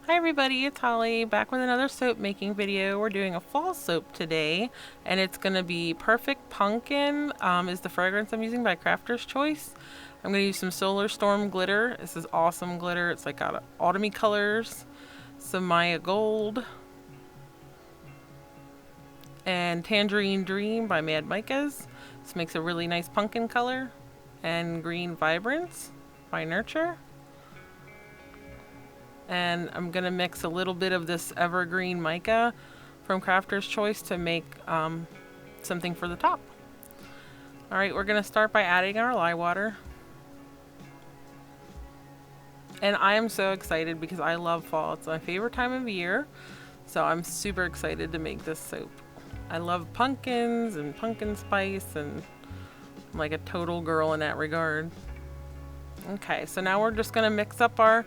Hi everybody, it's Holly back with another soap making video. We're doing a fall soap today and it's going to be Perfect Pumpkin is the fragrance I'm using by Crafter's Choice. I'm going to use some Solar Storm glitter. This is awesome glitter. It's like got autumny colors, some Maya Gold, and Tangerine Dream by Mad Micas. This makes a really nice pumpkin color, and Green Vibrance by Nurture. And I'm going to mix a little bit of this evergreen mica from Crafter's Choice to make something for the top. Alright, we're going to start by adding our lye water. And I am so excited because I love fall. It's my favorite time of year. So I'm super excited to make this soap. I love pumpkins and pumpkin spice, and I'm like a total girl in that regard. Okay, so now we're just going to mix up our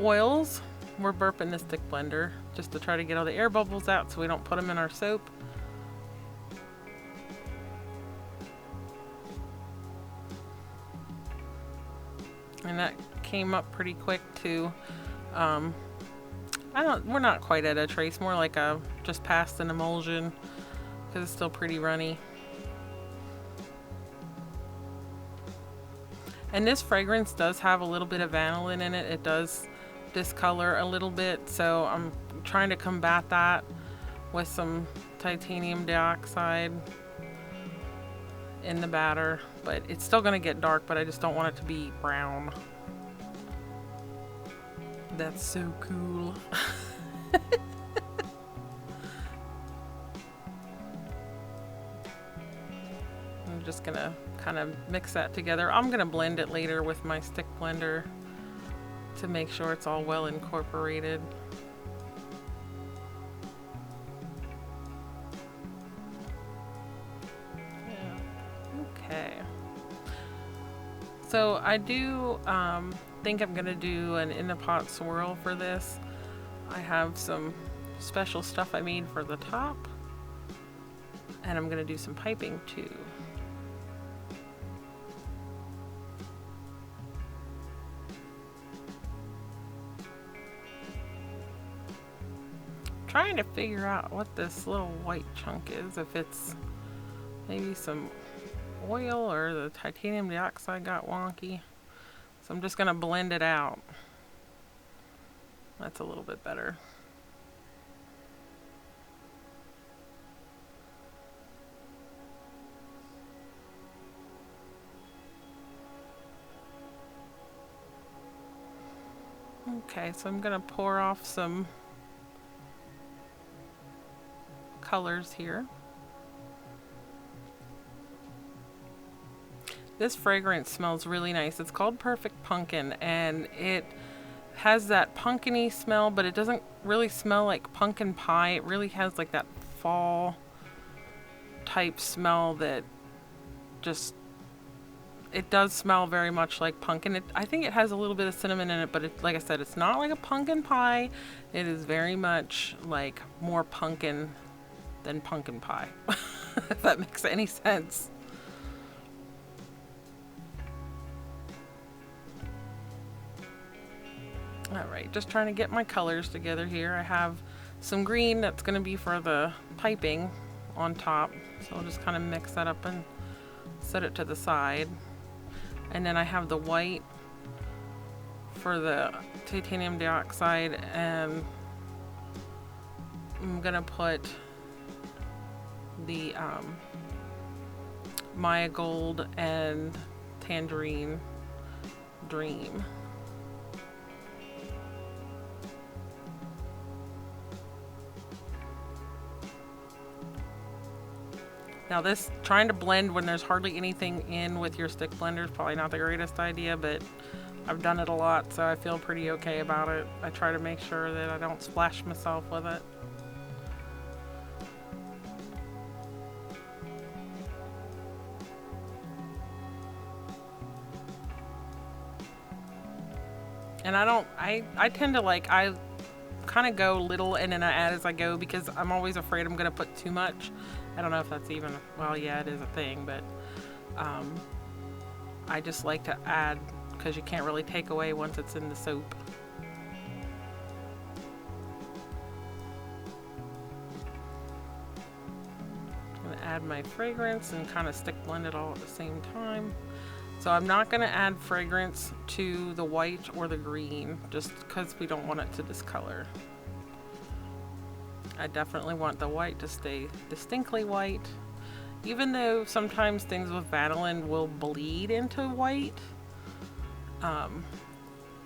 oils. We're burping the stick blender just to try to get all the air bubbles out so we don't put them in our soap. And that came up pretty quick too. We're not quite at a trace, more like a just past an emulsion because it's still pretty runny. And this fragrance does have a little bit of vanillin in it. It does discolor a little bit, so I'm trying to combat that with some titanium dioxide in the batter, but it's still going to get dark, but I just don't want it to be brown. That's so cool. I'm just gonna kind of mix that together. I'm gonna blend it later with my stick blender to make sure it's all well incorporated. Yeah. Okay. So I do think I'm gonna do an in the pot swirl for this. I have some special stuff I made for the top, and I'm gonna do some piping too. Trying to figure out what this little white chunk is, if it's maybe some oil or the titanium dioxide got wonky. So I'm just gonna blend it out. That's a little bit better. Okay, so I'm gonna pour off some colors here. This fragrance smells really nice. It's called Perfect Pumpkin, and it has that pumpkin-y smell, but it doesn't really smell like pumpkin pie. It really has like that fall type smell that just, it does smell very much like pumpkin. I think it has a little bit of cinnamon in it, but like I said, it's not like a pumpkin pie. It is very much like more pumpkin than pumpkin pie, if that makes any sense. Alright, just trying to get my colors together here. I have some green that's going to be for the piping on top, so I'll just kind of mix that up and set it to the side. And then I have the white for the titanium dioxide, and I'm going to put the Maya Gold and Tangerine Dream. Now this, trying to blend when there's hardly anything in with your stick blender is probably not the greatest idea, but I've done it a lot, so I feel pretty okay about it. I try to make sure that I don't splash myself with it. And I tend to I kind of go little and then I add as I go because I'm always afraid I'm going to put too much. I don't know if that's even, well, yeah, it is a thing, but I just like to add because you can't really take away once it's in the soap. add my fragrance and kind of stick blend it all at the same time. So I'm not going to add fragrance to the white or the green just because we don't want it to discolor. I definitely want the white to stay distinctly white. Even though sometimes things with vanillin will bleed into white,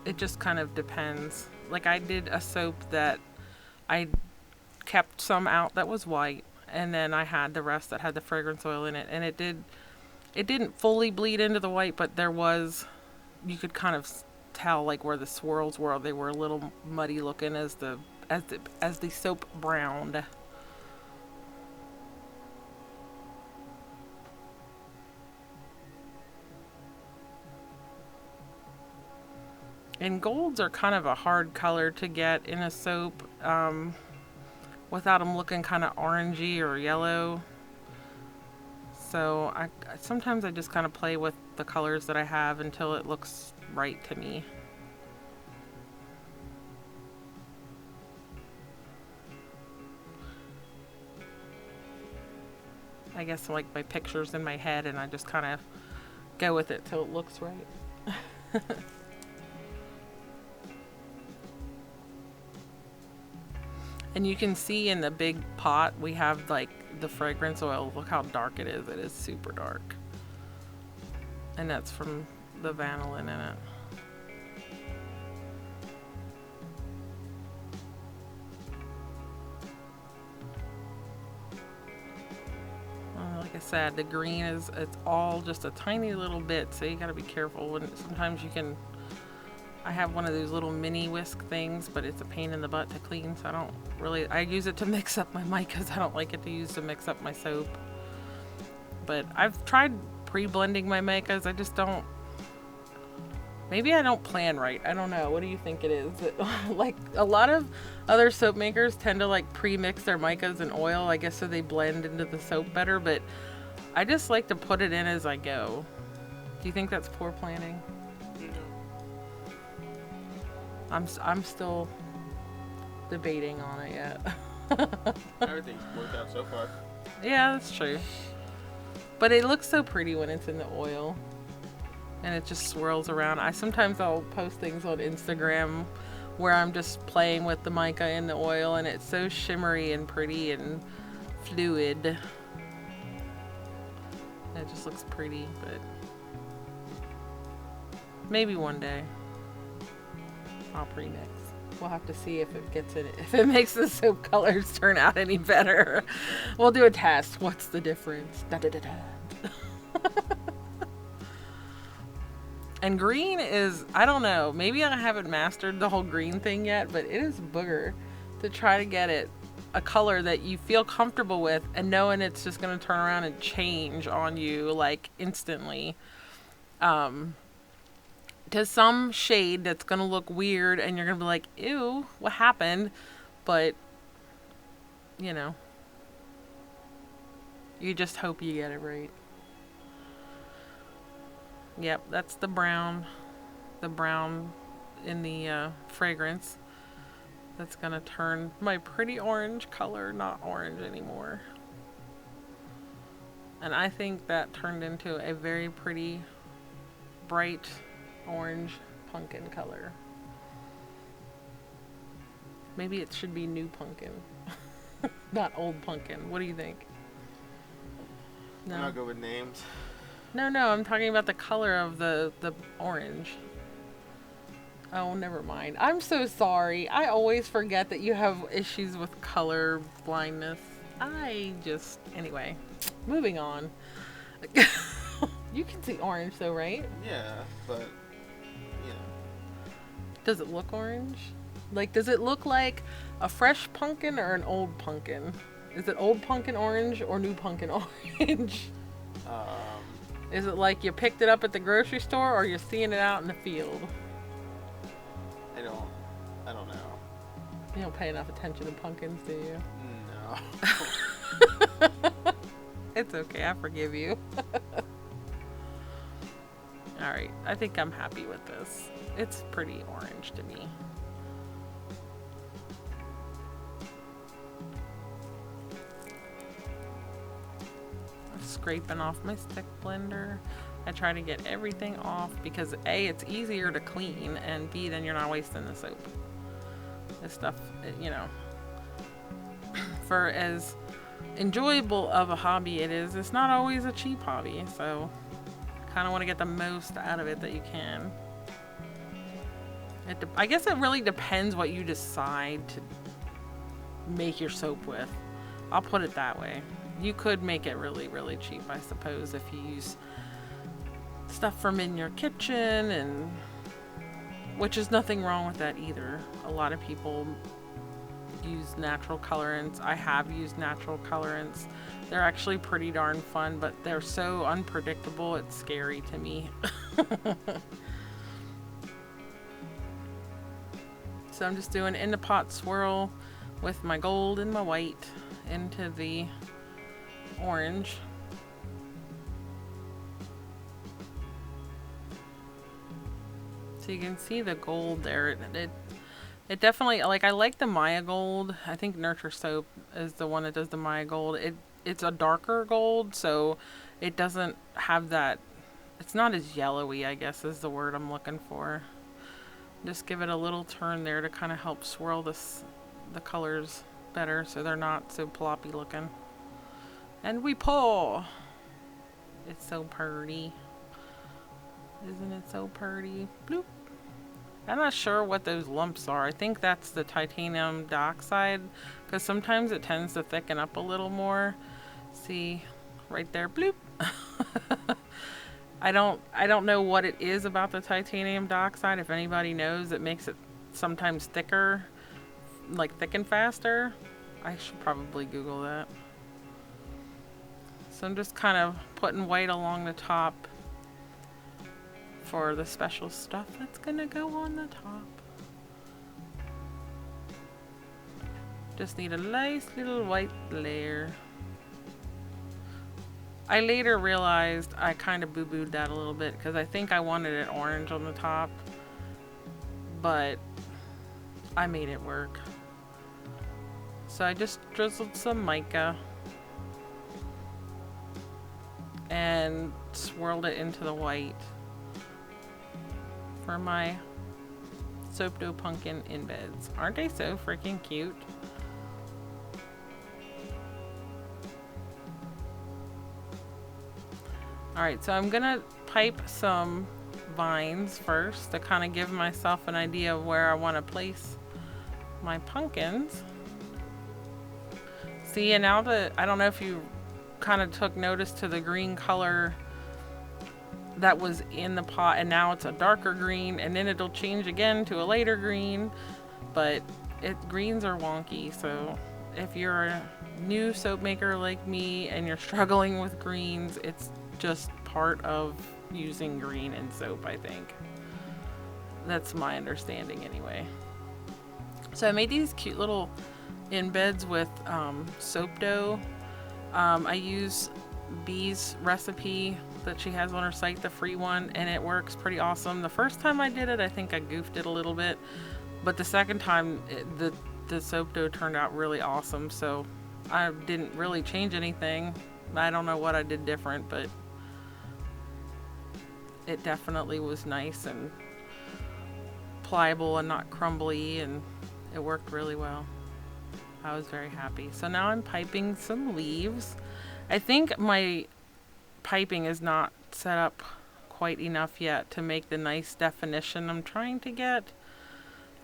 it just kind of depends. Like I did a soap that I kept some out that was white, and then I had the rest that had the fragrance oil in it, and it didn't fully bleed into the white, but there was, you could kind of tell like where the swirls were. They were a little muddy looking as the soap browned. And golds are kind of a hard color to get in a soap without them looking kind of orangey or yellow. So sometimes I just kind of play with the colors that I have until it looks right to me. I guess like my pictures in my head, and I just kind of go with it till it looks right. And you can see in the big pot we have like the fragrance oil. Look how dark it is. It is super dark. And that's from the vanillin in it. Like I said, the green it's all just a tiny little bit, so you gotta be careful. When sometimes you can, I have one of those little mini whisk things, but it's a pain in the butt to clean, so I use it to mix up my micas. I don't like it to use to mix up my soap. But I've tried pre-blending my micas. I just don't, maybe I don't plan right. I don't know. What do you think it is? Like a lot of other soap makers tend to like pre-mix their micas in oil, I guess, so they blend into the soap better, but I just like to put it in as I go. Do you think that's poor planning? I'm still debating on it yet. Everything's worked out so far. Yeah, that's true. But it looks so pretty when it's in the oil. And it just swirls around. I'll post things on Instagram where I'm just playing with the mica in the oil, and it's so shimmery and pretty and fluid. It just looks pretty, but maybe one day I'll pre-mix. We'll have to see if it gets in it. If it makes the soap colors turn out any better. We'll do a test. What's the difference? Da, da, da, da. And green is, I don't know, maybe I haven't mastered the whole green thing yet, but it is booger to try to get it a color that you feel comfortable with and knowing it's just going to turn around and change on you like instantly. To some shade that's going to look weird and you're going to be like, ew, what happened? But, you know, you just hope you get it right. Yep, that's the brown in the fragrance. That's going to turn my pretty orange color not orange anymore. And I think that turned into a very pretty, bright orange pumpkin color. Maybe it should be new pumpkin, not old pumpkin. What do you think? No. I'm not good with names. No, I'm talking about the color of the orange. Oh, never mind. I'm so sorry. I always forget that you have issues with color blindness. Anyway, moving on. You can see orange though, right? Yeah, but, Does it look orange? Like, does it look like a fresh pumpkin or an old pumpkin? Is it old pumpkin orange or new pumpkin orange? Is it like you picked it up at the grocery store or you're seeing it out in the field? I don't know. You don't pay enough attention to pumpkins, do you? No. It's okay, I forgive you. Alright, I think I'm happy with this. It's pretty orange to me. scraping off my stick blender. I try to get everything off because A, it's easier to clean, and B, then you're not wasting the soap. This stuff, you know, for as enjoyable of a hobby it is, it's not always a cheap hobby, so kind of want to get the most out of it that you can. I guess it really depends what you decide to make your soap with. I'll put it that way. You could make it really, really cheap, I suppose, if you use stuff from in your kitchen, and which is nothing wrong with that either. A lot of people use natural colorants. I have used natural colorants. They're actually pretty darn fun, but they're so unpredictable, it's scary to me. So I'm just doing in the pot swirl with my gold and my white into the orange. So you can see the gold there. It definitely, like, I like the Maya gold. I think Nurture Soap is the one that does the Maya gold. It's a darker gold, so it doesn't have that, it's not as yellowy, I guess is the word I'm looking for. Just give it a little turn there to kind of help swirl the colors better so they're not so ploppy looking. And we pour. It's so pretty. Isn't it so pretty? Bloop. I'm not sure what those lumps are. I think that's the titanium dioxide, because sometimes it tends to thicken up a little more. See, right there, bloop. I don't know what it is about the titanium dioxide. If anybody knows, it makes it sometimes thicker, like thicken faster. I should probably Google that. So I'm just kind of putting white along the top for the special stuff that's gonna go on the top. Just need a nice little white layer. I later realized I kind of boo-booed that a little bit because I think I wanted it orange on the top, but I made it work. So I just drizzled some mica and swirled it into the white for my soap dough pumpkin embeds. Aren't they so freaking cute? Alright, so I'm gonna pipe some vines first to kind of give myself an idea of where I want to place my pumpkins. See, and now that, I don't know if you kind of took notice to the green color that was in the pot, and now it's a darker green, and then it'll change again to a lighter green, but greens are wonky. So if you're a new soap maker like me and you're struggling with greens, it's just part of using green in soap, I think. That's my understanding anyway. So I made these cute little embeds with soap dough. I use Bee's recipe that she has on her site, the free one, and it works pretty awesome. The first time I did it, I think I goofed it a little bit, but the second time the soap dough turned out really awesome, so I didn't really change anything. I don't know what I did different, but it definitely was nice and pliable and not crumbly, and it worked really well. I was very happy. So now I'm piping some leaves. I think my piping is not set up quite enough yet to make the nice definition I'm trying to get.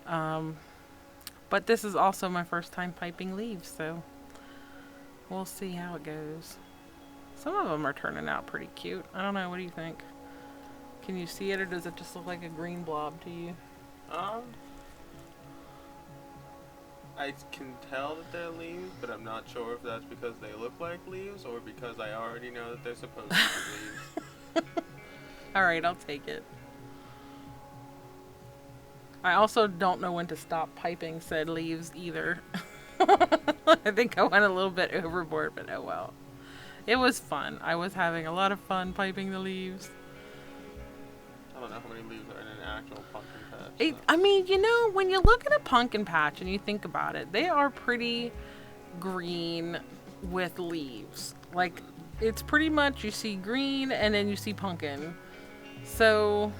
But this is also my first time piping leaves, so we'll see how it goes. Some of them are turning out pretty cute. I don't know, what do you think? Can you see it, or does it just look like a green blob to you? I can tell that they're leaves, but I'm not sure if that's because they look like leaves or because I already know that they're supposed to be leaves. Alright, I'll take it. I also don't know when to stop piping said leaves either. I think I went a little bit overboard, but oh well. It was fun. I was having a lot of fun piping the leaves. I don't know how many leaves are in an actual pumpkin patch. I mean, you know, when you look at a pumpkin patch and you think about it, they are pretty green with leaves. Like, it's pretty much you see green and then you see pumpkin. So,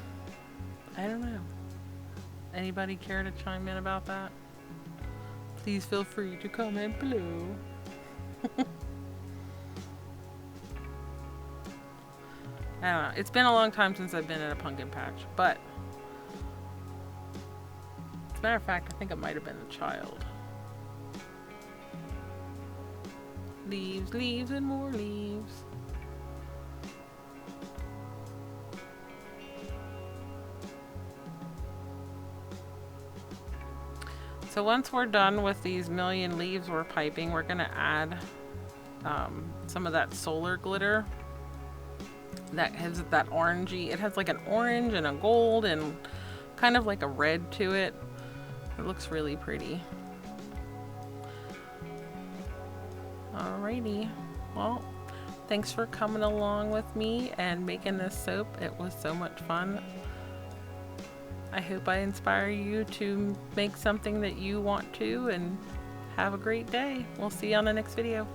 I don't know. Anybody care to chime in about that? Please feel free to comment below. I don't know. It's been a long time since I've been in a pumpkin patch, but as a matter of fact, I think I might have been a child. Leaves, leaves, and more leaves. So once we're done with these million leaves we're piping, we're gonna add some of that solar glitter that has that orangey. It has like an orange and a gold and kind of like a red to it. It looks really pretty. Alrighty, well, thanks for coming along with me and making this soap. It was so much fun. I hope I inspire you to make something that you want to, and have a great day. We'll see you on the next video.